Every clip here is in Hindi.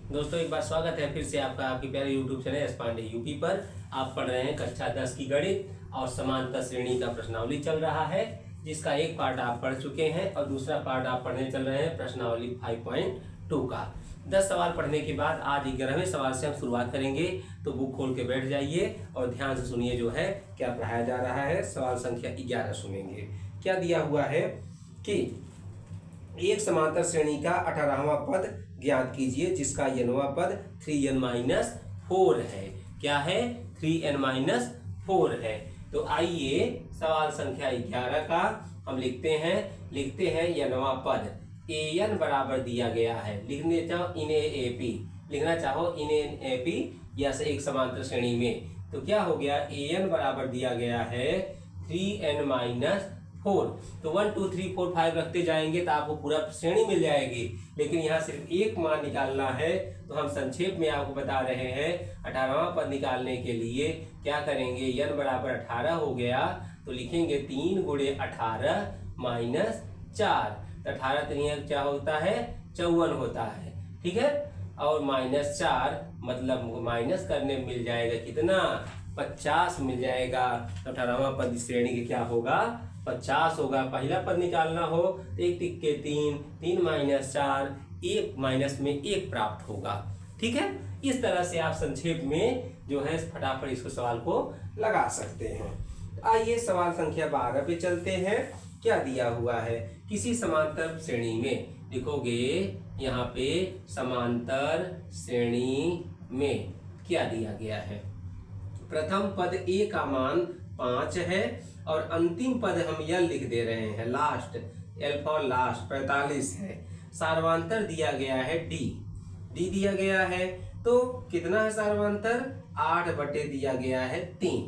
दोस्तों एक बार स्वागत है फिर से आपका आपके प्यारे YouTube channel S Pandey UP पर। आप पढ़ रहे हैं कक्षा 10 की गणित और समांतर श्रेणी का प्रश्नावली चल रहा है, जिसका एक पार्ट आप पढ़ चुके हैं और दूसरा पार्ट आप पढ़ने चल रहे हैं प्रश्नावली 5.2 का। 10 सवाल पढ़ने के बाद आज 11वें सवाल से हम शुरुआत करेंगे, तो बुक खोल के बैठ जाइए और ध्यान से सुनिए जो है क्या पढ़ाया जा रहा है। सवाल संख्या 11 सुनेंगे। क्या दिया हुआ है कि एक समांतर श्रेणी का 18वां पद ज्ञात कीजिए जिसका n वां पद 3n-4 है। क्या है? 3n-4 है। तो आइए सवाल संख्या 11 का हम लिखते हैं n वां पद an बराबर दिया गया है। लिखने चाहो इन AP, लिखना चाहो इन AP या से एक समांतर श्रेणी में, तो क्या हो गया? an बराबर दिया गया है 3n-4। तो 1 2 3 4 5 रखते जाएंगे तो आपको पूरा श्रेणी मिल जाएगी, लेकिन यहाँ सिर्फ एक मान निकालना है। तो हम संक्षेप में आपको बता रहे हैं 18वां पद निकालने के लिए क्या करेंगे। n बराबर 18 हो गया तो लिखेंगे 3 × 18 - 4। तो 18 3 क्या होता है? 54 होता है, ठीक है। और -4 मतलब माइनस करने में मिल जाएगा कितना? 50 मिल जाएगा। तो 18वां पद इस श्रेणी के क्या होगा? 50 होगा। पहला पद निकालना हो तो 1 × 3 3 - 4, 1 माइनस में 1 प्राप्त होगा, ठीक है। इस तरह से आप संक्षेप में जो है फटाफट इसको सवाल को लगा सकते हैं। आइए सवाल संख्या 12 पे चलते हैं। क्या दिया हुआ है? किसी समांतर श्रेणी में लिखोगे यहाँ पे समांतर श्रेणी में क्या दिया गया है। प्रथम पद a का मान 5 है और अंतिम पद हम यह लिख दे रहे हैं लास्ट, L फॉर लास्ट 45 है। सार्वंतर दिया गया है d दिया गया है। तो कितना है सार्वंतर? 8 दिया गया है 3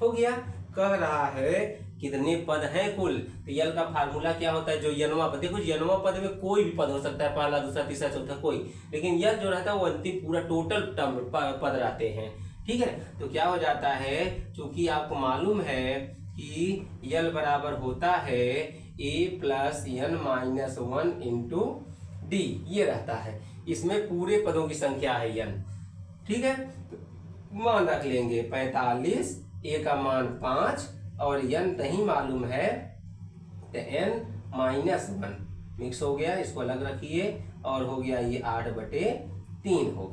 हो गया। कह रहा है कितने पद हैं कुल। तो यल का फार्मूला क्या होता है? जो n वां पद, देखो n वां पद में कोई भी पद हो सकता है, पहला दूसरा तीसरा चौथा कोई, लेकिन यल जो रहता है वो अंतिम पूरा टोटल टर्म पद रहते हैं, ठीक है। तो क्या हो जाता है, चूंकि आपको मालूम है कि यल बराबर होता है a + n-1 × d, ये रहता है। इसमें पूरे पदों की संख्या है n, ठीक है। मान रख लेंगे 45, a का मान 5 और n नहीं मालूम है तो n-1 मिक्स हो गया, इसको अलग रखिए और हो गया ये 8/3 हो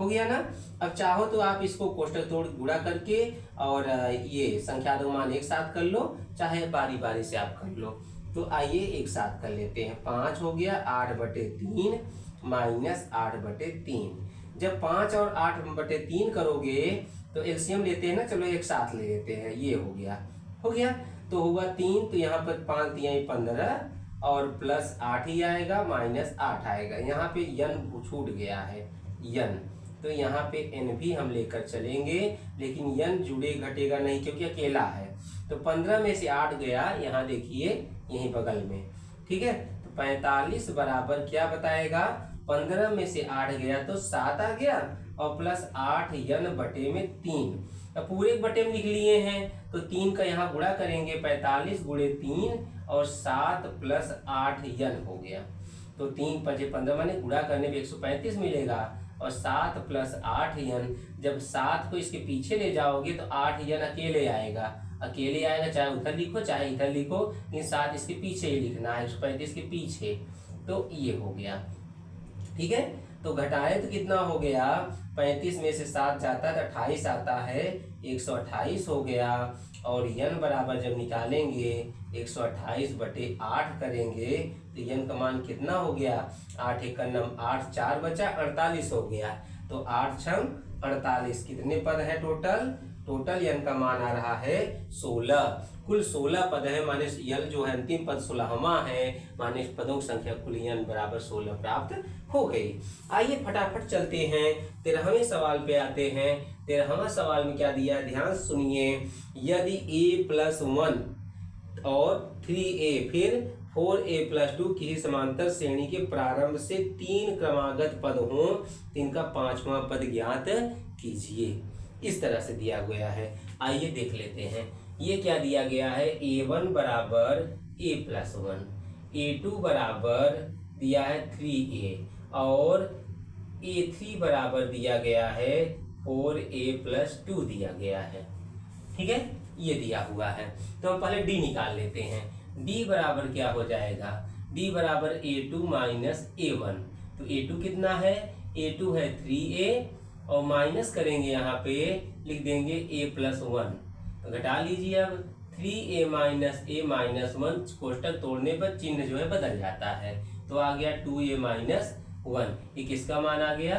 गया ना। अब चाहो तो आप इसको कोष्टक तोड़ गुणा करके और ये संख्या दो मान एक साथ कर लो, चाहे बारी बारी से आप कर लो। तो आइए एक साथ कर लेते हैं। 5 हो गया 8/3 - 8/3। जब 5 और 8/3 करोगे तो एलसीएम लेते हैं ना, चलो एक साथ ले लेते हैं। ये हो गया तो हुआ 3, तो यहाँ पर 5 × 3 = 15 और +8 ही आएगा, -8 आएगा। यहाँ पे n छूट गया है n, तो यहाँ पे n भी हम लेकर चलेंगे, लेकिन n जुड़े घटेगा नहीं क्योंकि अकेला है। तो 15 में से 8 गया, यहाँ देखिए यहीं बगल में, ठीक है। तो 45 बराबर क्या बताएगा? 15 में से 8 गया तो 7 आ गया और +8 n/3। अब पूरे बटे में लिख लिए हैं तो 3 का यहाँ गुणा करेंगे, 45 × 3 और 7 + 8 n हो गया। तो 3 × 5 = 15 माने गुणा करने में 135 मिलेगा और 7 + 8 n। जब 7 को इसके पीछे ले जाओगे तो 8 n अकेले आएगा, चाहे उधर लिखो चाहे इधर लिखो, लेकिन 7 इसके पीछे ही लिखना है, 135 के पीछे। तो ये हो गया, ठीक है। तो घटाए तो कितना हो गया? 35 में से 7 जाता है तो 28 आता है, 128 हो गया। और n बराबर जब निकालेंगे 128/8 करेंगे तो n का मान कितना हो गया? 8 × 1 = 8, 4 बचा 48 हो गया। तो 8 × 48 कितने पद है टोटल n का मान आ रहा है 16। कुल 16 पद है, माने यल जो है अंतिम पद 16वां है, माने इस पदों की संख्या कुल n बराबर 16 प्राप्त हो गई। आइए फटाफट चलते हैं 13वें सवाल पे आते हैं। 13वां सवाल में क्या दिया है, ध्यान सुनिए। यदि a + 1 और 3a फिर 4a + 2 किसी समांतर श्रेणी के प्रारंभ से 3 क्रमागत पद हों तो इनका 5वां पद ज्ञात कीजिए। इस तरह से दिया गया है। आइए देख लेते हैं। ये क्या दिया गया है? a1 बराबर a + 1, a2 बराबर दिया है 3a और A3 बराबर दिया गया है 4A+2 दिया गया है। ठीक है, ये दिया हुआ है। तो हम पहले D निकाल लेते हैं। D बराबर क्या हो जाएगा? D बराबर A2 माइनस A1। तो A2 कितना है? A2 है 3A और माइनस करेंगे, यहाँ पे लिख देंगे A+1। तो घटा लीजिए अब 3A माइनस A माइनस 1, कोष्टक तोड़ने पर चिन्ह जो है बदल जाता है। तो आ गया 2A माइनस 1। ये किसका मान आ गया?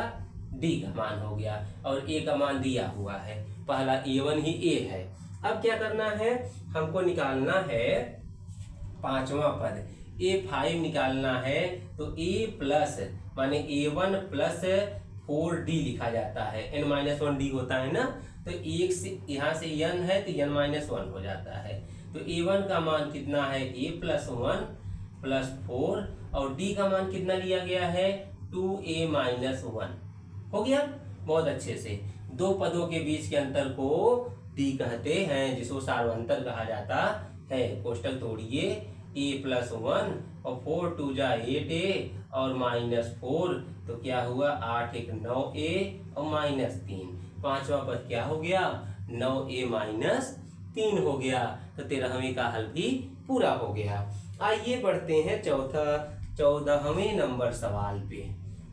D का मान हो गया। और A का मान दिया हुआ है, पहला A1 ही A है। अब क्या करना है? हमको निकालना है पांचवा पद A5 निकालना है। तो A प्लस माने A1 प्लस 4D लिखा जाता है। n-1D होता है ना, तो एक से यहाँ से n है तो n-1 हो जाता है। तो A1 का मान कितना है? A+1 प्लस 4 और D का मान कितना लिया गया है? 2A-1 हो गया। बहुत अच्छे से दो पदों के बीच के अंतर को D कहते हैं, जिसको सार्वंतर कहा जाता है। कोष्टक तोड़िए, A+1 और 4 2 जा 8A और -4, तो क्या हुआ? 8 1 9A और -3। पांचवा पद क्या हो गया? 9A-3 हो गया। तो 13वें का हल भी पूरा हो गया। आइए बढ़ते हैं 14वें नंबर सवाल पे।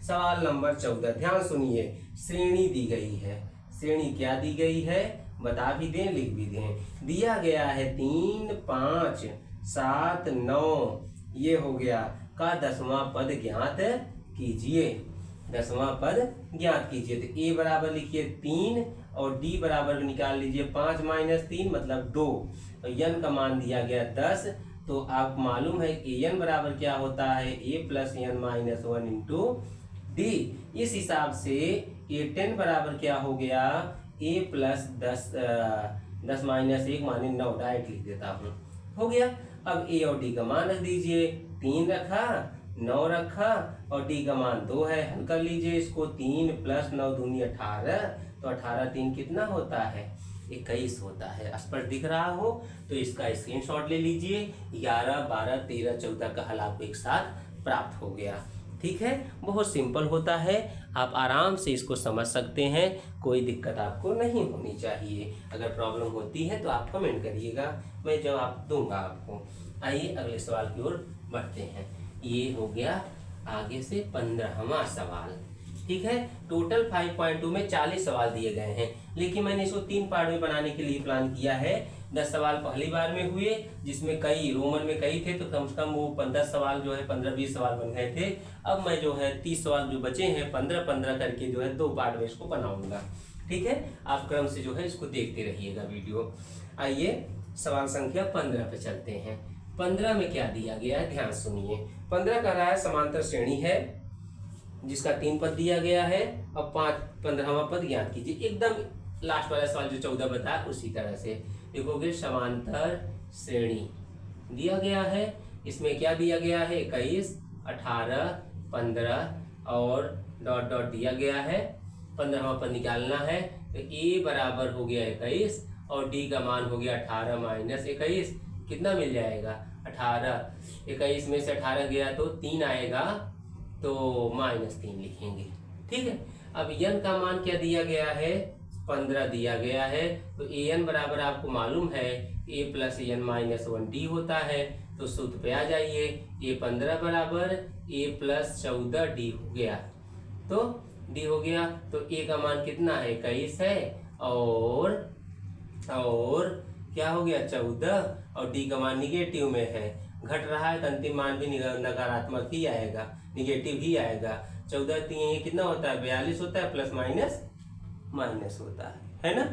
सवाल नंबर 14, ध्यान सुनिए। श्रेणी दी गई है। श्रेणी क्या दी गई है? बता भी दें, लिख भी दें। दिया गया है 3 5 7 9, ये हो गया का 10वां पद ज्ञात कीजिए। 10वां पद ज्ञात कीजिए। तो A बराबर लिखिए 3 और D बराबर निकाल लीजिए 5 - 3 मतलब 2। और n का मान दिया गया 10। तो आप मालूम है An बराबर क्या होता है? A+n-1 into D। इस हिसाब से A10 बराबर क्या हो गया? A+10 10 - 1 माने 9, डायरेक्ट लिख देता हूँ, हो गया। अब A और D का मान रख दीजिए। 3 रखा, 9 रखा और D का मान 2 है। हल कर लीजिए इसको। 3 + 9 दूनी 18, तो 18 3 कितना होता है? 21 होता है। स्पष्ट दिख रहा हो तो इसका स्क्रीनशॉट ले लीजिए। 11 12 13 14 का हल आपको एक साथ प्राप्त हो गया। ठीक है, बहुत सिंपल होता है, आप आराम से इसको समझ सकते हैं, कोई दिक्कत आपको नहीं होनी चाहिए। अगर प्रॉब्लम होती है तो आप कमेंट करिएगा, मैं जवाब दूंगा आपको। आइए अगले सवाल की ओर बढ़ते हैं। ये हो गया आगे से 15वां सवाल। ठीक है, टोटल 5.2 में 40 सवाल दिए गए हैं, लेकिन मैंने इसको 3 पार्ट में बनाने के लिए प्लान किया है। 10 सवाल पहली बार में हुए, जिसमें कई रोमन में कई थे, तो कम से कम वो 15 सवाल जो है 15-20 सवाल बन गए थे। अब मैं जो है 30 सवाल जो बचे हैं 15-15 करके जो है 2 पार्ट में इसको बनाऊंगा। ठीक है, आप क्रम से जो है इसको देखते रहिएगा वीडियो। आइए सवाल संख्या 15 पे चलते हैं। 15 में क्या दिया गया है, ध्यान सुनिए। 15 कह रहा है समांतर श्रेणी है जिसका 3 पद दिया गया है और 15वां पद ज्ञात कीजिए। एकदम लास्ट वाला सवाल जो 14 बताया उसी तरह से देखोगे। समांतर श्रेणी दिया गया है, इसमें क्या दिया गया है? 21 18 15 और डॉट डॉट दिया गया है। 15वां पद निकालना है। तो A बराबर हो गया 21 और D का मान हो गया 18 - 21, कितना मिल जाएगा? 18। 21 में से 18 गया तो 3 आएगा, तो -3 लिखेंगे। ठीक है, अब n का मान क्या दिया गया है? 15 दिया गया है। तो an बराबर आपको मालूम है A+n-1D होता है। तो सूत्र पे आ जाइए। A15 बराबर A+14D हो गया। तो D हो गया, तो A का मान कितना है? 21 है और क्या हो गया? 14 और D का मान निगेटिव में है, घट रहा है तो अंतिम मान भी नकारात्मक ही आएगा, निगेटिव ही आएगा। 14 3 कितना होता है? 42 होता है, प्लस माइनस होता है ना?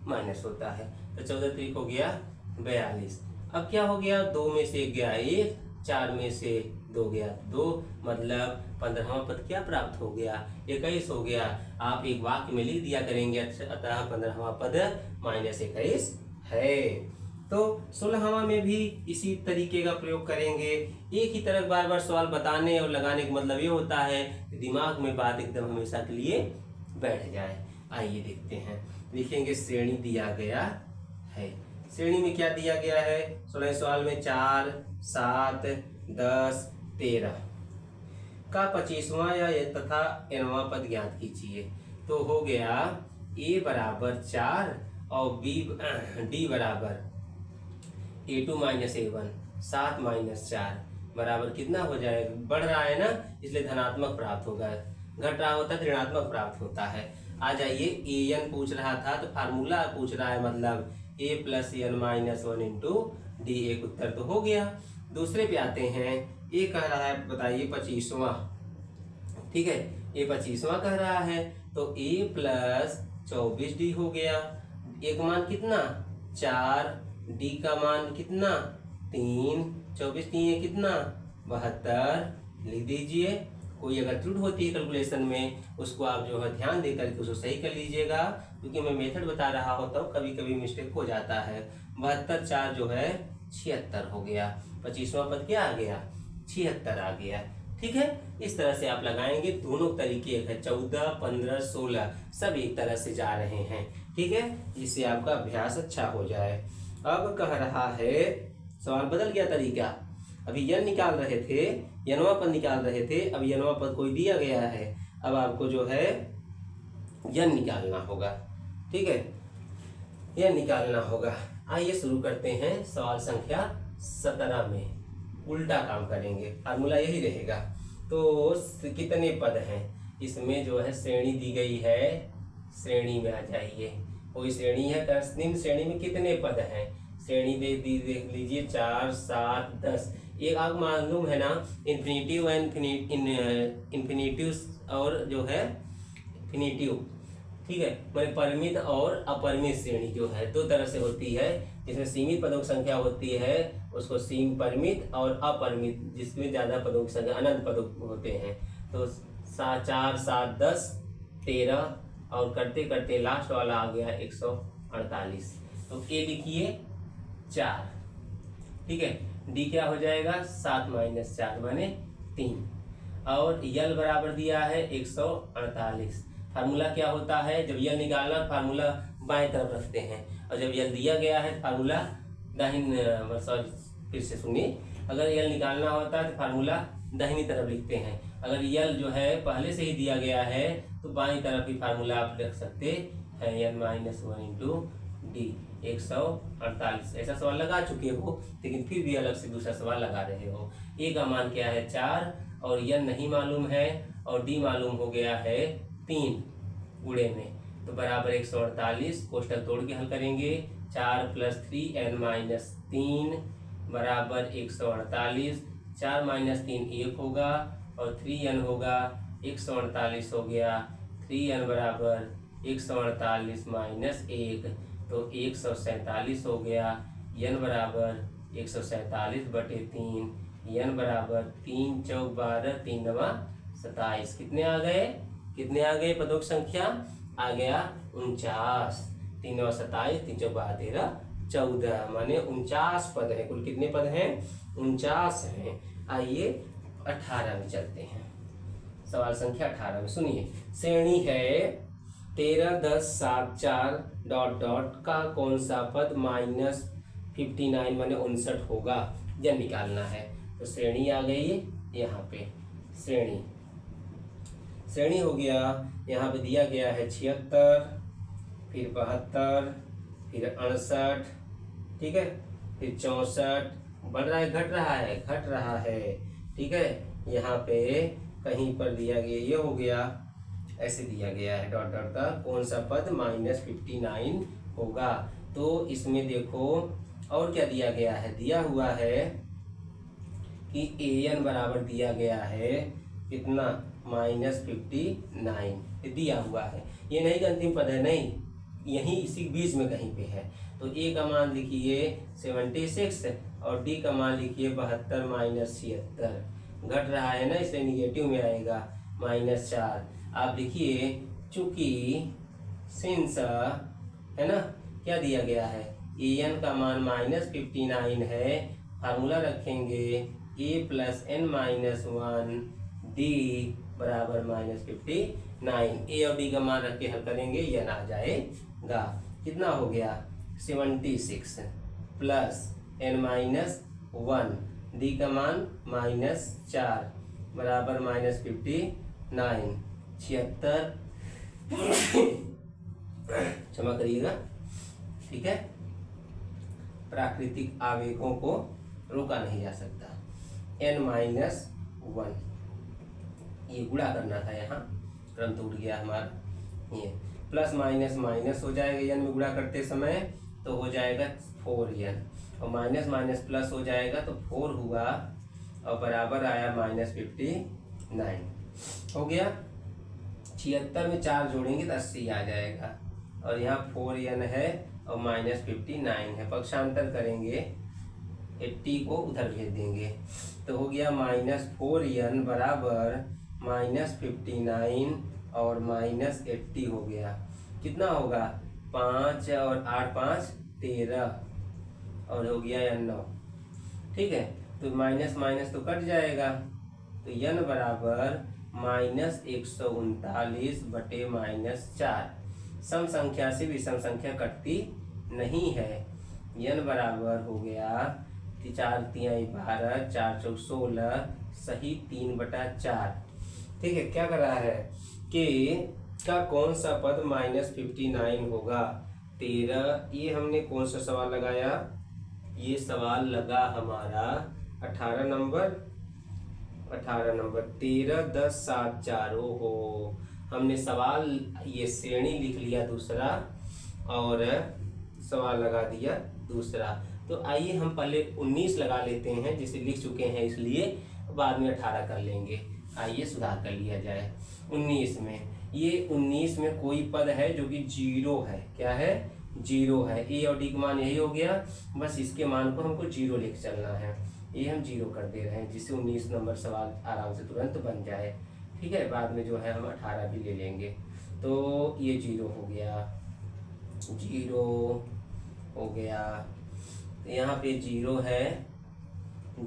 माइनस होता है। तो 14 3 हो गया 42। अब क्या हो गया? 2 में से 1 गया 1, 4 में से 2 गया 2, मतलब 15वां पद क्या प्राप्त हो गया? 21 हो गया। आप एक वाक्य में लिख दिया करेंगे, अतः 15वां पद -21 है। तो 16वां में भी इसी तरीके का प्रयोग करेंगे। एक ही तरह बार बार सवाल बताने और लगाने का मतलब ये होता है कि दिमाग में बात एकदम हमेशा के लिए बैठ जाए। आइए देखते हैं, लिखेंगे श्रेणी दिया गया है। श्रेणी में क्या दिया गया है? 16वें सवाल में 4 7 10 13 का 25वां या तथा nवां पद ज्ञात कीजिए। तो हो गया a बराबर 4 और d बराबर a2 माइनस a1 7 माइनस 4 बराबर कितना हो जाएगा, बढ़ रहा है ना इसलिए धनात्मक प्राप्त होगा, घट रहा होता है ऋणात्मक प्राप्त होता है। आ जाइए an पूछ रहा था तो फार्मूला पूछ रहा है, मतलब a plus n minus 1 into D, एक उत्तर तो हो गया। दूसरे पे आते हैं, ये कह रहा है बताइए 25वां, ठीक है, ये 25वां कह रहा है तो a प्लस 24d हो गया। एक मान कितना 4, d का मान कितना 3, 24 3 कितना 72 लिख दीजिए। कोई अगर त्रुटि होती है कैलकुलेशन में उसको आप जो है ध्यान देकर के उसको सही कर लीजिएगा, क्योंकि मैं मेथड बता रहा होता हूँ, कभी कभी मिस्टेक हो जाता है। 72 4 जो है 76 हो गया, 25वां पद क्या आ गया 76 आ गया, ठीक है। इस तरह से आप लगाएंगे, दोनों तरीके है 14 15 16 सब एक तरह से जा रहे हैं, ठीक है, जिससे आपका अभ्यास अच्छा हो जाए। अब कह रहा है सवाल बदल गया तरीका, अभी n निकाल रहे थे, nवां पद निकाल रहे थे, अब nवां पद कोई दिया गया है, अब आपको जो है n निकालना होगा, ठीक है, n निकालना होगा। आइए शुरू करते हैं सवाल संख्या 17 में, उल्टा काम करेंगे, फार्मूला यही रहेगा। तो कितने पद हैं इसमें, जो है श्रेणी दी गई है, श्रेणी में आ जाइए, कोई श्रेणी है तो निम्न श्रेणी में कितने पद हैं, श्रेणी देख लीजिए 4 7 10। एक आप मालूम है ना इन्फिनिटिव इन्फिनिटिव और जो है फिनिटिव, ठीक है, मैंने परिमित और अपरिमित श्रेणी जो है दो तरह से होती है, जिसमें सीमित पदों की संख्या होती है उसको सीमित परिमित, और अपरिमित जिसमें ज्यादा पदों की संख्या अनंत पदों होते हैं। तो 4 7 10 13 और करते करते लास्ट वाला आ गया 148। तो ए लिखिए 4, ठीक है, डी क्या हो जाएगा 7 माइनस 4 माने 3, और यल बराबर दिया है 148। फार्मूला क्या होता है, जब यल निकालना फार्मूला बाएं तरफ रखते हैं, और जब यल दिया गया है फार्मूला फिर से सुनिए, अगर यल निकालना होता है तो फार्मूला दाहिनी तरफ लिखते हैं, अगर यल जो है पहले से ही दिया गया है तो बाईं तरफ ही फार्मूला आप रख सकते हैं, n माइनस 1 इंटू डी 148। ऐसा सवाल लगा चुके हो, लेकिन फिर भी अलग से दूसरा सवाल लगा रहे हो। ए का मान क्या है 4 और n नहीं मालूम है, और डी मालूम हो गया है 3 उड़े में, तो बराबर 148। कोष्टक तोड़ के हल करेंगे, 4 प्लस 3 n माइनस 3 बराबर 148, 4 माइनस 3 1 होगा, और 3n होगा 148 हो गया, 3n बराबर 148 माइनस 1 तो 147 हो गया, n बराबर 147 बटे 3, n बराबर 3 चौक 12 3 नवा 27। कितने आ गए पदों की संख्या आ गया 49, 3 नवा 27 3 चौक 12 13 14, माने 49 पद है। कुल कितने पद हैं 49 हैं। आइए 18 में चलते हैं, सवाल संख्या 18 में सुनिए, श्रेणी है 13 10 7 4 डॉट डॉट का कौन सा पद माइनस 59 माने 59 होगा, यह निकालना है। तो श्रेणी आ गई, यहाँ पे श्रेणी हो गया, यहाँ पे दिया गया है 76, फिर 72, फिर 68, ठीक है, फिर 64, बढ़ रहा है घट रहा है, ठीक है। यहाँ पे कहीं पर दिया गया, ये हो गया, ऐसे दिया गया है डॉट डॉट का कौन सा पद माइनस 59 होगा। तो इसमें देखो और क्या दिया गया है, दिया हुआ है कि an बराबर दिया गया है कितना माइनस 59 दिया हुआ है, ये नहीं कि अंतिम पद है, नहीं, यहीं इसी बीच में कहीं पे है। तो a का मान लिखिए 76 और d का मान लिखिए 72 माइनस 76, घट रहा है ना इसलिए निगेटिव में आएगा माइनस 4। आप लिखिए चूंकि सिंस है ना क्या दिया गया है, an का मान माइनस 59 है, फार्मूला रखेंगे a plus n minus 1 d बराबर माइनस 59, a और d का मान रख के हल करेंगे, n आ जाएगा। कितना हो गया 76 प्लस n माइनस 1, d का मान माइनस 4, बराबर -59। 76 क्षमा करिएगा, ठीक है। प्राकृतिक आवेगों को रोका नहीं जा सकता। n-1 ये गुणा करना था, यहाँ क्रम टूट गया हमारा। ये प्लस माइनस माइनस हो जाएगा n में गुणा करते समय, तो हो जाएगा 4n, और माइनस माइनस प्लस हो जाएगा तो 4 हुआ, और बराबर आया -59 हो गया। 76 में 4 जोड़ेंगे तो 80 आ जाएगा, और यहाँ 4n है और -59 है। पक्षांतर करेंगे, 80 को उधर भेज देंगे, तो हो गया -4n बराबर -59 और -80 हो गया। कितना होगा? 5 और 8 5 13, और हो गया n9, ठीक है। तो माइनस माइनस तो कट जाएगा, तो n बराबर -139 बटे -4। सम संख्या से विषम संख्या कटती नहीं है। n बराबर हो गया 4 तिहाई 12, 4 चौक 16, सही 3/4। ठीक है, क्या कर रहा है कि का कौन सा पद -59 होगा? 13। ये हमने कौन सा सवाल लगाया? ये सवाल लगा हमारा 18 नंबर 13, 10, 7, 4। हो हमने सवाल ये श्रेणी लिख लिया दूसरा, और सवाल लगा दिया दूसरा। तो आइए हम पहले 19 लगा लेते हैं, जिसे लिख चुके हैं इसलिए बाद में 18 कर लेंगे। आइए सुधार कर लिया जाए। 19 में, ये 19 में कोई पद है जो कि 0 है। क्या है? 0 है। ए और डी का मान यही हो गया, बस इसके मान को हमको 0 लिख चलना है। ये हम 0 कर दे रहे हैं, जिससे 19 नंबर सवाल आराम से तुरंत बन जाए। ठीक है, बाद में जो है हम 18 भी ले लेंगे। तो ये 0 हो गया, 0 हो गया। यहाँ पे 0 है,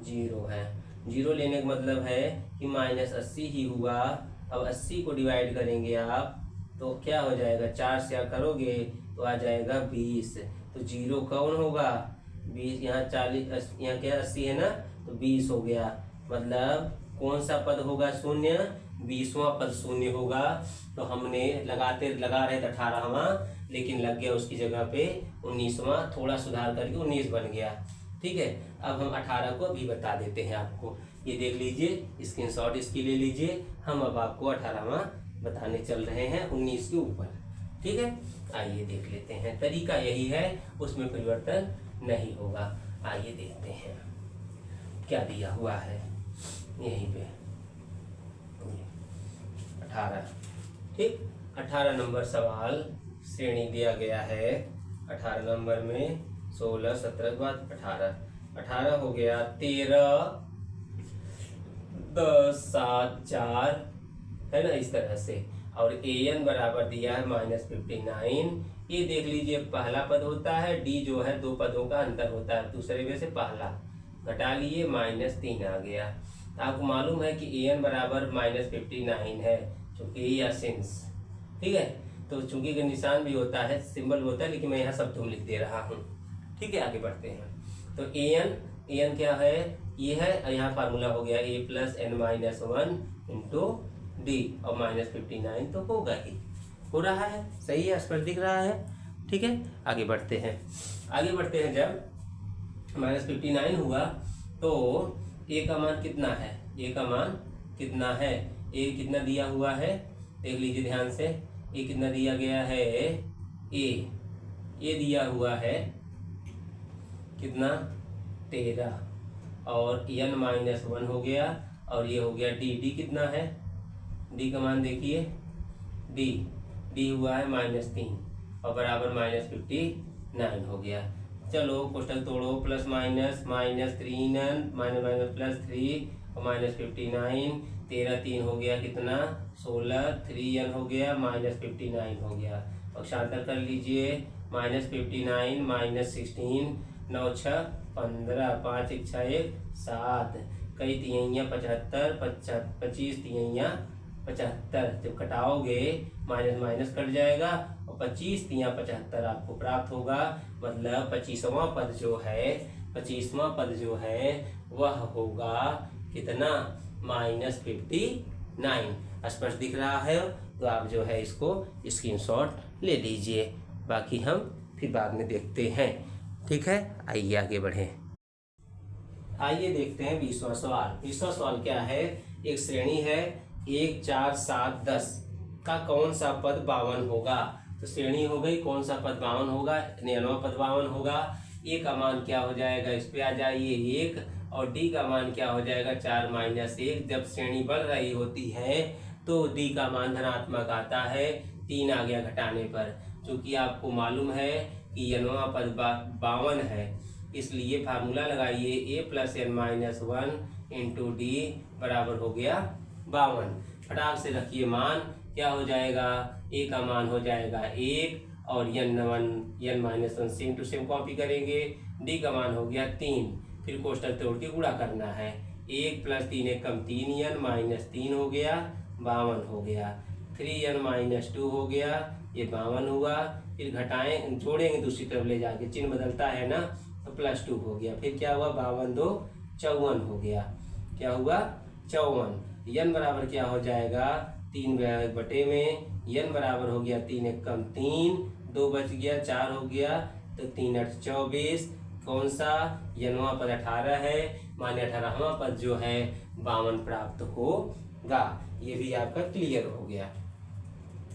0 है। 0 लेने का मतलब है कि -80 ही हुआ। अब 80 को डिवाइड करेंगे आप, तो क्या हो जाएगा? 4 से करोगे तो आ जाएगा 20। तो 0 कौन होगा? 20। यहाँ 40, यहाँ क्या 80 है ना, तो 20 हो गया। मतलब कौन सा पद होगा शून्य? 20वां पद शून्य होगा। तो हमने लगा रहे थे 18वां, लेकिन लग गया उसकी जगह पे 19वां। थोड़ा सुधार करके 19 बन गया। ठीक है, अब हम 18 को अभी बता देते हैं आपको। ये देख लीजिए, स्क्रीनशॉट इसकी ले लीजिए। हम अब आपको 18वां बताने चल रहे हैं 19 के ऊपर। ठीक है, आइए देख लेते हैं। तरीका यही है, उसमें परिवर्तन नहीं होगा। आइए देखते हैं क्या दिया हुआ है यहीं पे। 18, ठीक। 18 नंबर सवाल श्रेणी दिया गया है। 18 नंबर में 16, 17 के बाद 18 हो गया। 13, 10, 7, 4 है ना, इस तरह से। और an बराबर दिया है -59। ये देख लीजिए, पहला पद होता है, डी जो है 2 पदों का अंतर होता है, दूसरे में से पहला घटा लिए, -3 आ गया। तो आपको मालूम है कि an बराबर -59 है, चूंकि या सिंस। ठीक है, तो चूंकि का निशान भी होता है, सिंबल होता है, लेकिन मैं यहाँ शब्दों में लिख दे रहा हूँ। ठीक है, आगे बढ़ते हैं। तो an क्या है? ये है, यहाँ फार्मूला हो गया a + n-1 × d, और -59 तो होगा ही, हो रहा है, सही है, स्पष्ट दिख रहा है। ठीक है, आगे बढ़ते हैं। जब -59 हुआ तो a का मान कितना है? a का मान कितना है? a कितना दिया हुआ है? देख लीजिए ध्यान से। a कितना दिया गया है? a दिया हुआ है कितना? 13, और n-1 हो गया, और ये हो गया d कितना है? d का मान देखिए, d हुआ है -3, और बराबर -59 हो गया। चलो कोष्टक तोड़ो, +- -3n -+3 और -59, 13 3 हो गया कितना? 16, 3n हो गया, -59 हो गया। पक्षांतर कर लीजिए, -59 -16, 9 6 15, 5 1 6 1 7, कई तिहाइयाँ 75, 25 तिहाइयाँ 75। जब कटाओगे माइनस माइनस कट जाएगा, और 25 तिहाई 75 आपको प्राप्त होगा। मतलब 25वां पद जो है वह होगा कितना? -59। स्पष्ट दिख रहा है तो आप जो है इसको स्क्रीनशॉट ले लीजिए, बाकी हम फिर बाद में देखते हैं। ठीक है, आइए आगे बढ़ें। आइए देखते हैं 20वां सवाल। 20वां सवाल क्या है, एक श्रेणी है 1, 4, 7, 10 का कौन सा पद 52 होगा। तो श्रेणी हो गई, कौन सा पद 52 होगा, 99वां पद 52 होगा। ए का मान क्या हो जाएगा, इस पे आ जाइए 1, और डी का मान क्या हो जाएगा 4 - 1। जब श्रेणी बढ़ रही होती है तो डी का मान धनात्मक आता है 3 आ गया घटाने पर। चूंकि आपको मालूम है कि 99वां पद 52 है, इसलिए फार्मूला लगाइए a + n - 1 इंटू डी बराबर हो गया 52। फटाक से रखिए मान, क्या हो जाएगा, a का मान हो जाएगा 1 और n-1 same to same copy करेंगे। d का मान हो गया 3, फिर कोष्टक तोड़ के गुणा करना है। 1 + 3 = 3n - 3 हो गया 52 हो गया। 3n - 2 हो गया, ये 52 हुआ। फिर घटाएं जोड़ेंगे दूसरी तरफ ले जाके, चिन्ह बदलता है ना, तो +2 हो गया। फिर क्या हुआ, 52 2 54 हो गया। क्या हुआ 54। n बराबर क्या हो जाएगा 3 बटे में, n बराबर हो गया 3 × 3, 2 बच गया 4 हो गया, तो 3 × 8 = 24। कौन सा, n वां पद 18 है, माने 18वां पद जो है 52 प्राप्त होगा। ये भी आपका क्लियर हो गया।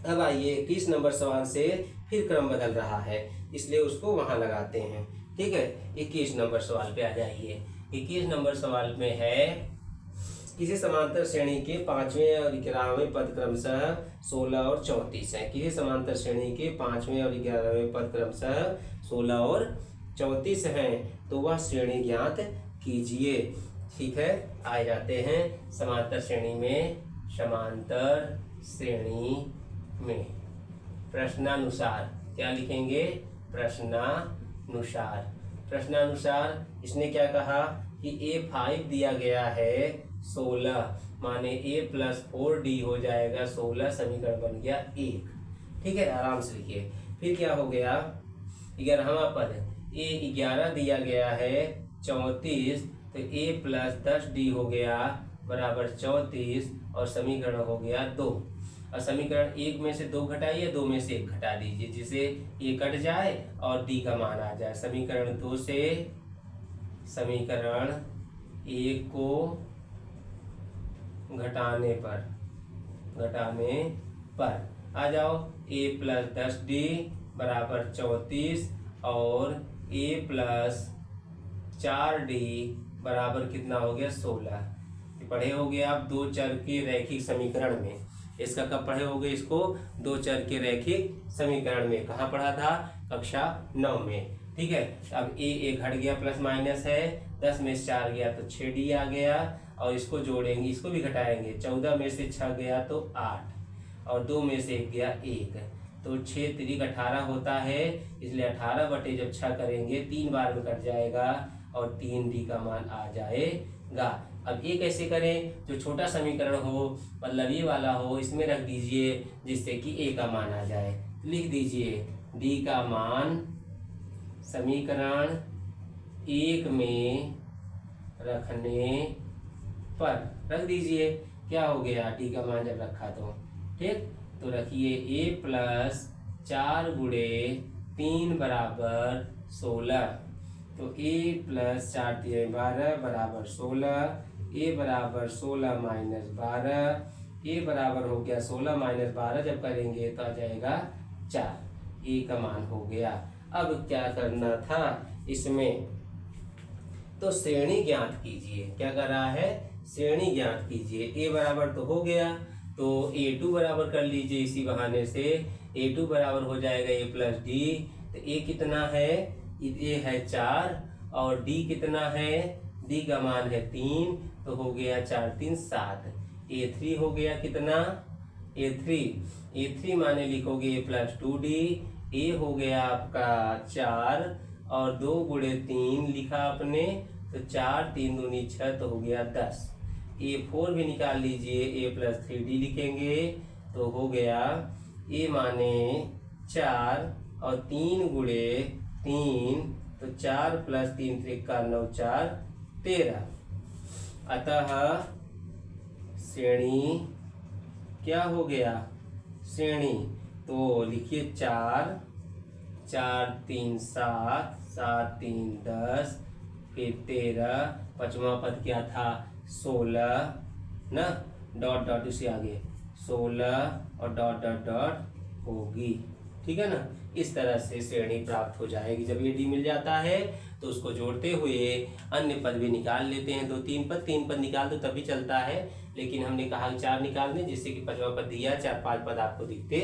अब आइए 21 नंबर सवाल से फिर क्रम बदल रहा है, इसलिए उसको वहां लगाते हैं। ठीक है, 21 नंबर सवाल पे आ जाइए। 21 नंबर सवाल में है, किसी समांतर श्रेणी के 5वें और 11वें पद क्रमशः 16 और 34 है। किसी समांतर श्रेणी के 5वें और 11वें पद क्रमशः 16 और 34 हैं, तो वह श्रेणी ज्ञात कीजिए। ठीक है, आ जाते हैं समांतर श्रेणी में। समांतर श्रेणी में प्रश्नानुसार क्या लिखेंगे, प्रश्नानुसार। प्रश्नानुसार इसने क्या कहा कि A5 दिया गया है 16, माने A + 4D हो जाएगा 16, समीकरण बन गया 1। ठीक है, आराम से लिखिए। फिर क्या हो गया, 11वां पद A11 दिया गया है 34, तो A + 10D हो गया बराबर 34, और समीकरण हो गया 2। और समीकरण 1 में से 2 घटाइए, 2 में से 1 घटा दीजिए, जिसे A कट जाए और D का मान आ जाए। समीकरण 2 से समीकरण 1 को घटाने पर आ जाओ। A + 10D बराबर 34 और A + 4D बराबर कितना हो गया 16। पढ़े हो गए आप 2 चर के रैखिक समीकरण में। इसका कब पढ़े होगे, इसको 2 चर के रैखिक समीकरण में। कहाँ पढ़ा था, कक्षा 9 में। ठीक है, अब a घट गया प्लस माइनस है, 10 में से 4 गया तो 6d आ गया, और इसको जोड़ेंगे, इसको भी घटाएंगे, 14 में से 6 गया तो 8, और 2 में से 1 गया 1, तो 6 3 18 होता है। इसलिए 18 बटे जब 6 करेंगे 3 बार में कट जाएगा और 3d का मान आ जाएगा। अब ये कैसे करें, जो छोटा समीकरण हो मतलब ये वाला हो, इसमें रख दीजिए जिससे कि a का मान आ जाए। लिख दीजिए d का मान समीकरण 1 में रखने पर रख दीजिए। क्या हो गया, d का मान जब रखा तो ठीक, तो रखिए a + 4 × 3 बराबर 16, तो a + 4 × 3 12 बराबर 16, a बराबर 16 - 12, a बराबर हो गया 16 - 12, जब करेंगे तो आ जाएगा 4, a का मान हो गया। अब क्या करना था इसमें, तो श्रेणी ज्ञात कीजिए। क्या कर रहा है, श्रेणी ज्ञात कीजिए। a बराबर तो हो गया, तो a2 बराबर कर लीजिए, इसी बहाने से a2 बराबर हो जाएगा a + d। तो a कितना है, a है 4 और d कितना है, d का मान है 3, तो हो गया 4 3 7। a3 हो गया कितना, a3 माने लिखोगे a + 2d, a हो गया आपका 4 और 2 × 3 लिखा आपने, तो 4 3 दूनी 6, तो हो गया 10। a4 भी निकाल लीजिए, a + 3d लिखेंगे, तो हो गया a माने 4 और 3 × 3, तो 4 + 3 = 9 4 13। अतः श्रेणी क्या हो गया, श्रेणी। तो लिखिए 4, 4 3 7, 7 3 10, फिर 13, पांचवा पद क्या था 16 ना, डॉट डॉट उसे आगे 16 और डॉट डॉट डॉट होगी, ठीक है ना। इस तरह से श्रेणी प्राप्त हो जाएगी। जब ये डी मिल जाता है तो उसको जोड़ते हुए अन्य पद भी निकाल लेते हैं। 2 3 पद निकाल दो तभी चलता है, लेकिन हमने कहा 4 निकाल दें जिससे कि पांचवा पद दिया 4 5 पद आपको दिखते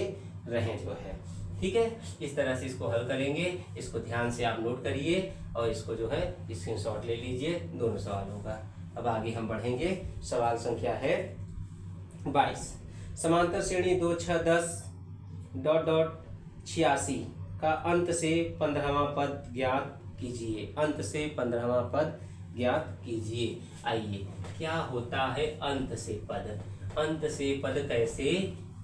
रहें जो है, ठीक है। इस तरह से इसको हल करेंगे। इसको ध्यान से आप नोट करिए और इसको जो है स्क्रीनशॉट ले लीजिए दोनों सवालों का। अब आगे हम बढ़ेंगे। सवाल संख्या है 22। समांतर श्रेणी 2 6 10 डॉट डॉट 86 का अंत से 15वां पद ज्ञात कीजिए। अंत से 15वां पद ज्ञात कीजिए। आइए, क्या होता है अंत से पद? अंत से पद कैसे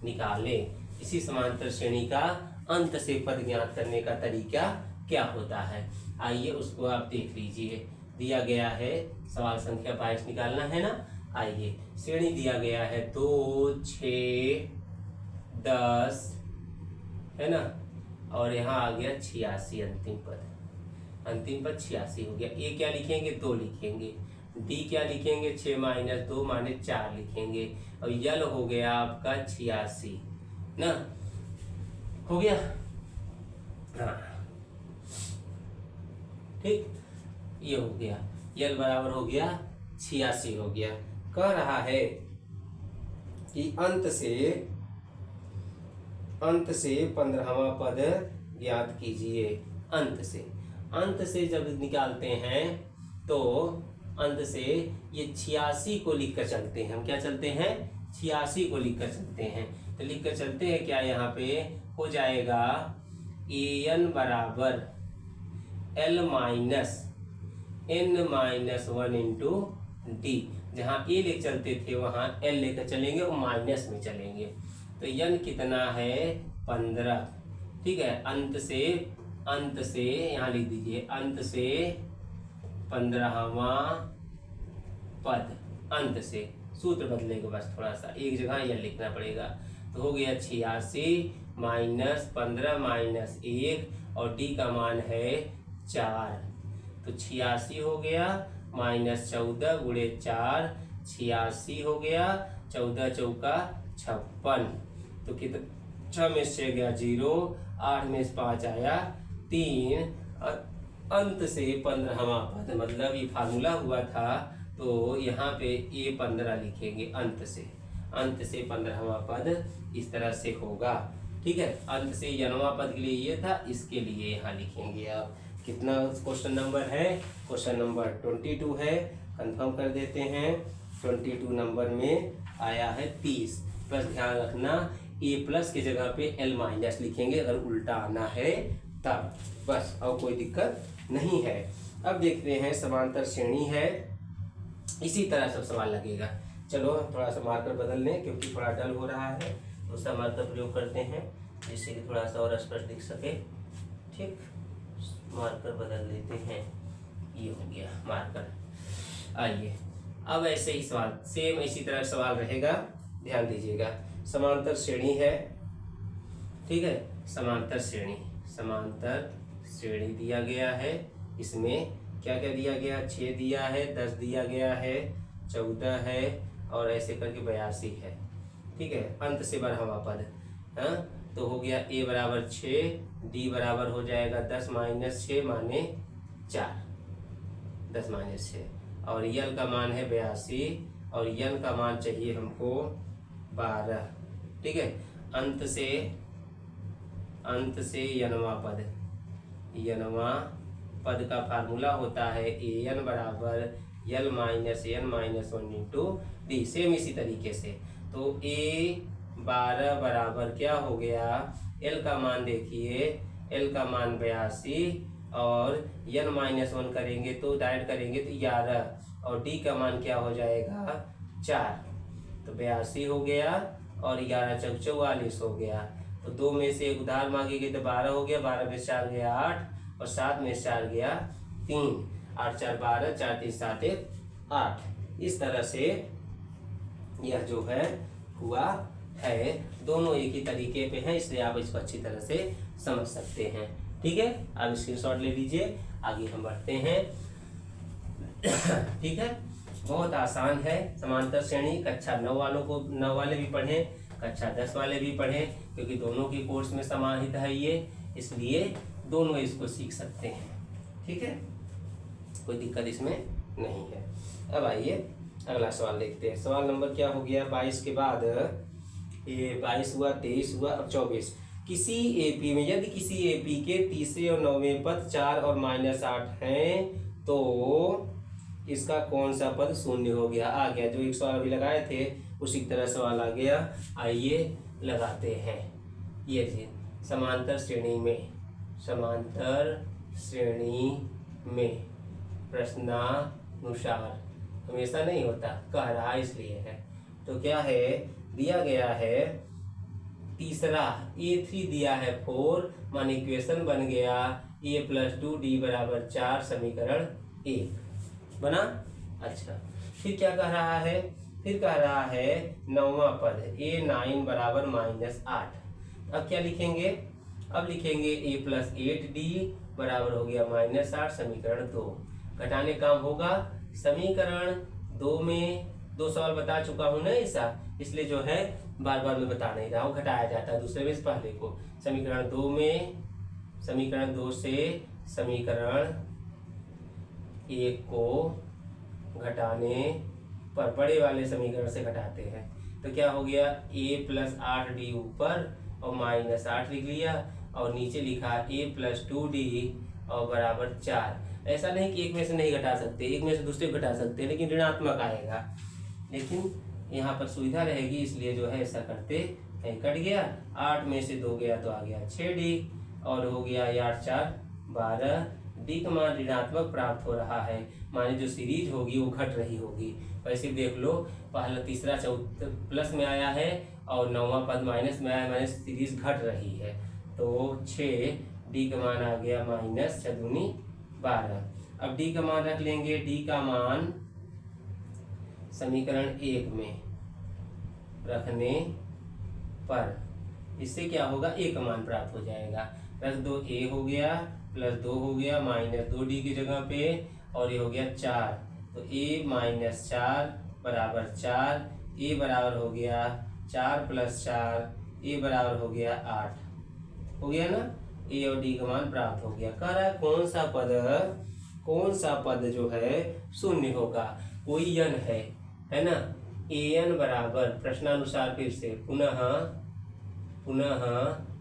निकालें? इसी समांतर श्रेणी का अंत से पद ज्ञात करने का तरीका क्या होता है, आइए उसको आप देख लीजिए। दिया गया है सवाल संख्या 22 निकालना है ना। आइए, श्रेणी दिया गया है 2 6 10 है ना, और यहाँ आ गया 86 अंतिम पद 86 हो गया। ए क्या लिखेंगे 2 लिखेंगे, डी क्या लिखेंगे 6 - 2 माने 4 लिखेंगे, और यल हो गया आपका 86 ना, हो गया। हाँ ठीक, ये हो गया, यल बराबर हो गया 86 हो गया। कह रहा है कि अंत से 15वां पद ज्ञात कीजिए। अंत से जब निकालते हैं तो अंत से ये 86 को लिखकर चलते हैं। हम क्या चलते हैं 86 को लिखकर चलते हैं। तो लिखकर चलते हैं क्या, यहाँ पे हो जाएगा an बराबर l - n - 1 इंटू डी। जहाँ ए ले चलते थे वहाँ l लेकर चलेंगे और माइनस में चलेंगे। तो n कितना है 15, ठीक है। अंत से यहाँ लिख दीजिए, अंत से 15वां पद, अंत से सूत्र बदलेगा बस थोड़ा सा, एक जगह यह लिखना पड़ेगा। तो हो गया 86 - 15 - 1 और डी का मान है 4। तो 86 हो गया -14 गुणे 4, 86 हो गया। 14 चौका 56, तो कितना 6 में से गया 0, 8 में से 5 आया 3। अंत से 15वां पद, मतलब ये फार्मूला हुआ था तो यहाँ पे ए 15 लिखेंगे। अंत से 15वां पद इस तरह से होगा, ठीक है। अंत से यनवां पद के लिए ये था, इसके लिए यहाँ लिखेंगे आप। कितना क्वेश्चन नंबर है? क्वेश्चन नंबर 22 है। कंफर्म कर देते हैं। 22 नंबर में आया है 30। बस ध्यान रखना ए प्लस की जगह पे एल माइनस लिखेंगे अगर उल्टा आना है तब, बस, और कोई दिक्कत नहीं है। अब देखते हैं समांतर श्रेणी है, इसी तरह सब सवाल लगेगा। चलो थोड़ा सा मार्कर बदल लें क्योंकि थोड़ा डल हो रहा है, दूसरा मार्कर प्रयोग करते हैं जिससे कि थोड़ा सा और स्पष्ट दिख सके। ठीक, मार्कर बदल लेते हैं, ये हो गया मार्कर। आइए, अब ऐसे ही सवाल सेम इसी तरह सवाल रहेगा, ध्यान दीजिएगा। समांतर श्रेणी है, ठीक है। समांतर श्रेणी दिया गया है। इसमें क्या क्या दिया गया, 6 दिया है, 10 दिया गया है, 14 है और ऐसे करके 82 है, ठीक है। अंत से 12वां पद, हाँ, तो हो गया a बराबर 6, d बराबर हो जाएगा 10 - 6 माने 4, 10 - 6, और यल का मान है 82 और n का मान चाहिए हमको 12, ठीक है। अंत से यनवा पद का फार्मूला होता है an बराबर l - n - 1 into D. Same इसी तरीके से, तो a 12 बराबर क्या हो गया, l का मान देखिए, l का मान 82 और n - 1 करेंगे तो डायरेक्ट करेंगे तो 11 और d का मान क्या हो जाएगा 4, तो 82 हो गया और 11 चौक 44 हो गया। तो 2 में से एक उधार मांगी गई तो 12 हो गया, 12 में 4 गया 8 और 7 में 4 गया 3, 8 4 12, 4 3 7 1 8। इस तरह से यह जो है हुआ है। दोनों एक ही तरीके पे हैं, इसलिए आप इसको अच्छी तरह से समझ सकते हैं। ठीक है, आप स्क्रीनशॉट ले लीजिए, आगे हम बढ़ते हैं। ठीक है, बहुत आसान है समांतर श्रेणी। कक्षा 9 वालों को 9 वाले भी पढ़ें, कक्षा 10 वाले भी पढ़ें, क्योंकि दोनों के कोर्स में समाहित है ये, इसलिए दोनों इसको सीख सकते हैं। ठीक है, कोई दिक्कत इसमें नहीं है। अब आइए अगला सवाल देखते हैं। सवाल नंबर क्या हो गया? 22 के बाद ये 22 हुआ, 23 हुआ, अब 24। किसी एपी में यदि किसी एपी के तीसरे और 9वें पद 4 और -8 हैं तो इसका कौन सा पद शून्य हो गया? आ गया, जो एक सवाल अभी लगाए थे उसी की तरह सवाल आ गया। आइए लगाते हैं। ये जी समांतर श्रेणी में, समांतर श्रेणी में प्रश्नानुसार हमेशा नहीं होता, कह रहा इसलिए है। तो क्या है दिया गया है? तीसरा A3 दिया है 4, मान इक्वेशन बन गया A+2D = 4, समीकरण 1 बना। अच्छा, फिर क्या कह रहा है? फिर कह रहा है 9वां पद A9 = -8। अब क्या लिखेंगे? अब लिखेंगे A+8D बराबर हो गया -8, समीकरण 2। घटाने काम होगा। समीकरण 2 में 2 सवाल बता चुका हूं ना ऐसा, इसलिए जो है बार बार मैं बता नहीं रहा हूँ, घटाया जाता है दूसरे में से पहले को। समीकरण 2 में, समीकरण 2 से समीकरण 1 को घटाने पर बड़े वाले समीकरण से घटाते हैं तो क्या हो गया? A+8D ऊपर और -8 लिख लिया, और नीचे लिखा A+2D और बराबर 4। ऐसा नहीं कि एक में से नहीं घटा सकते, एक में से दूसरे को घटा सकते हैं, लेकिन ऋणात्मक आएगा। लेकिन यहाँ पर सुविधा रहेगी, इसलिए जो है ऐसा करते हैं। कट गया, 8 में से 2 गया तो आ गया 6D, और हो गया 8 4 12। D का मान ऋणात्मक प्राप्त हो रहा है, माने जो सीरीज होगी वो घट रही होगी। वैसे देख लो, पहला तीसरा चौथा प्लस में आया है और 9वां पद माइनस में आया, माने सीरीज घट रही है। तो 6D का मान आ गया -6×12। अब D का मान रख लेंगे। D का मान समीकरण 1 में रखने पर इससे क्या होगा? A का मान प्राप्त हो जाएगा। रख दो, A हो गया +2 हो गया -2D की जगह पे, और ये हो गया 4। तो A-4 बराबर 4। A बराबर हो गया 4 + 4, A बराबर हो गया 8। हो गया ना? A और D का मान प्राप्त हो गया। कह रहा है कौन सा पद जो है शून्य होगा? कोई n है ना? an बराबर प्रश्नानुसार, फिर से पुनः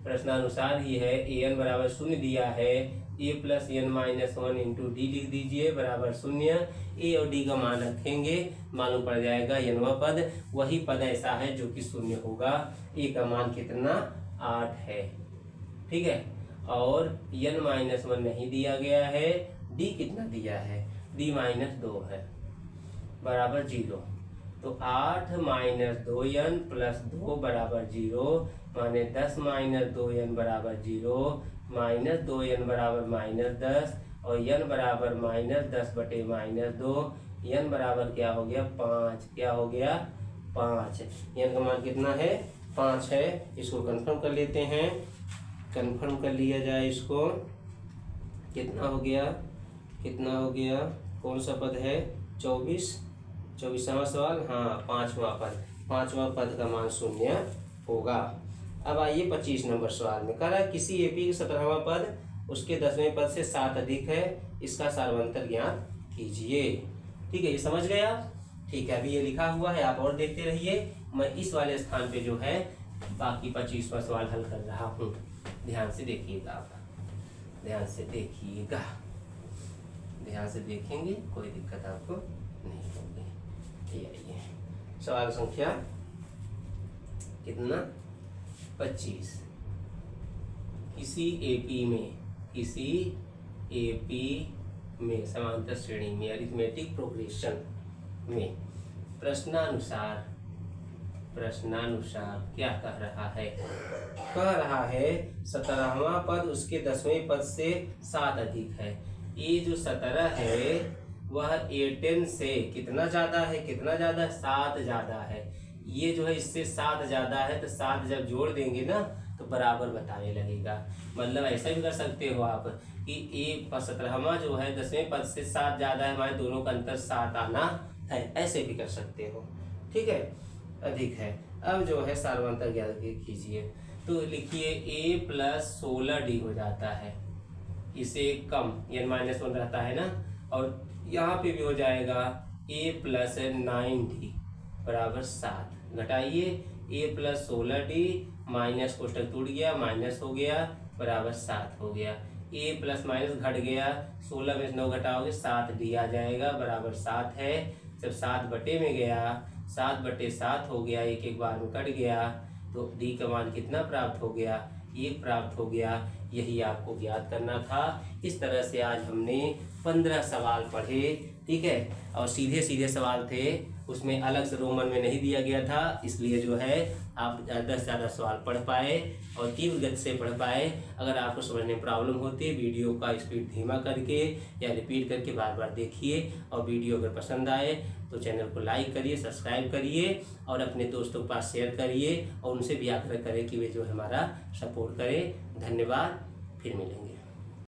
प्रश्नानुसार ही है। an बराबर 0 दिया है, A + n-1 × D लिख दीजिए बराबर 0। A और D का मान रखेंगे, मालूम पड़ जाएगा nवां पद वही पद ऐसा है जो कि शून्य होगा। A का मान कितना? 8 है। ठीक है, और n-1 नहीं दिया गया है। D कितना दिया है? D -2 है बराबर 0। तो 8 - 2n + 2 बराबर 0, माने 10 - 2n बराबर 0, -2n बराबर -10, और n बराबर -10/-2। n बराबर क्या हो गया? 5। क्या हो गया? 5। n का मान कितना है? 5 है। इसको कंफर्म कर लेते हैं, कंफर्म कर लिया जाए इसको। कितना हो गया? कौन सा पद है? 24वां सवाल। हाँ, 5वां पद का मान 0 होगा। अब आइए 25 नंबर सवाल में। कह रहा है किसी एपी का 17वां पद उसके 10वें पद से 7 अधिक है, इसका सार्वंतर ज्ञात कीजिए। ठीक है, ये समझ गया? ठीक है, अभी ये लिखा हुआ है, आप और देखते रहिए। मैं इस वाले स्थान पे जो है बाकी 25वां सवाल हल कर रहा हूँ। ध्यान से देखिएगा, आप ध्यान से देखिएगा, ध्यान से देखेंगे, कोई दिक्कत आपको नहीं होगी। ये सवाल संख्या कितना? 25। किसी एपी में समांतर श्रेणी में अरिथमेटिक प्रोग्रेशन में प्रश्नानुसार क्या कह रहा है? कह रहा है 17वां पद उसके 10वें पद से 7 अधिक है। ये जो 17 है वह A10 से कितना ज्यादा है? 7 ज्यादा है। ये जो है इससे 7 ज़्यादा है, तो 7 जब जोड़ देंगे ना तो बराबर बताने लगेगा। मतलब ऐसा भी कर सकते हो आप कि ए 17वां जो है 10वें पद से 7 ज़्यादा है, हमारे दोनों का अंतर 7 आना है, ऐसे भी कर सकते हो। ठीक है, अधिक है। अब जो है सार्वंतर ज्ञात कीजिए, तो लिखिए a प्लस 16d हो जाता है, इसे कम यानी -1 रहता है ना, और यहाँ पे भी हो जाएगा a प्लस 9d बराबर 7। घटाइए, a प्लस 16d माइनस कोष्टक टूट गया, माइनस हो गया बराबर 7 हो गया। a प्लस माइनस घट गया, 16 में से 9 घटाओगे 7d आ जाएगा बराबर 7 है। जब 7 बटे में गया 7 बटे 7 हो गया, एक एक बार में कट गया, तो d का मान कितना प्राप्त हो गया, 1 प्राप्त हो गया। यही आपको ज्ञात करना था। इस तरह से आज हमने 15 सवाल पढ़े। ठीक है, और सीधे सीधे सवाल थे, उसमें अलग से रोमन में नहीं दिया गया था, इसलिए जो है आप ज़्यादा से ज़्यादा सवाल पढ़ पाए और तीव्र गति से पढ़ पाए। अगर आपको समझने में प्रॉब्लम होती है, वीडियो का स्पीड धीमा करके या रिपीट करके बार बार देखिए, और वीडियो अगर पसंद आए तो चैनल को लाइक करिए, सब्सक्राइब करिए और अपने दोस्तों के पास शेयर करिए, और उनसे भी आग्रह करें कि वे जो हमारा सपोर्ट करें। धन्यवाद, फिर मिलेंगे।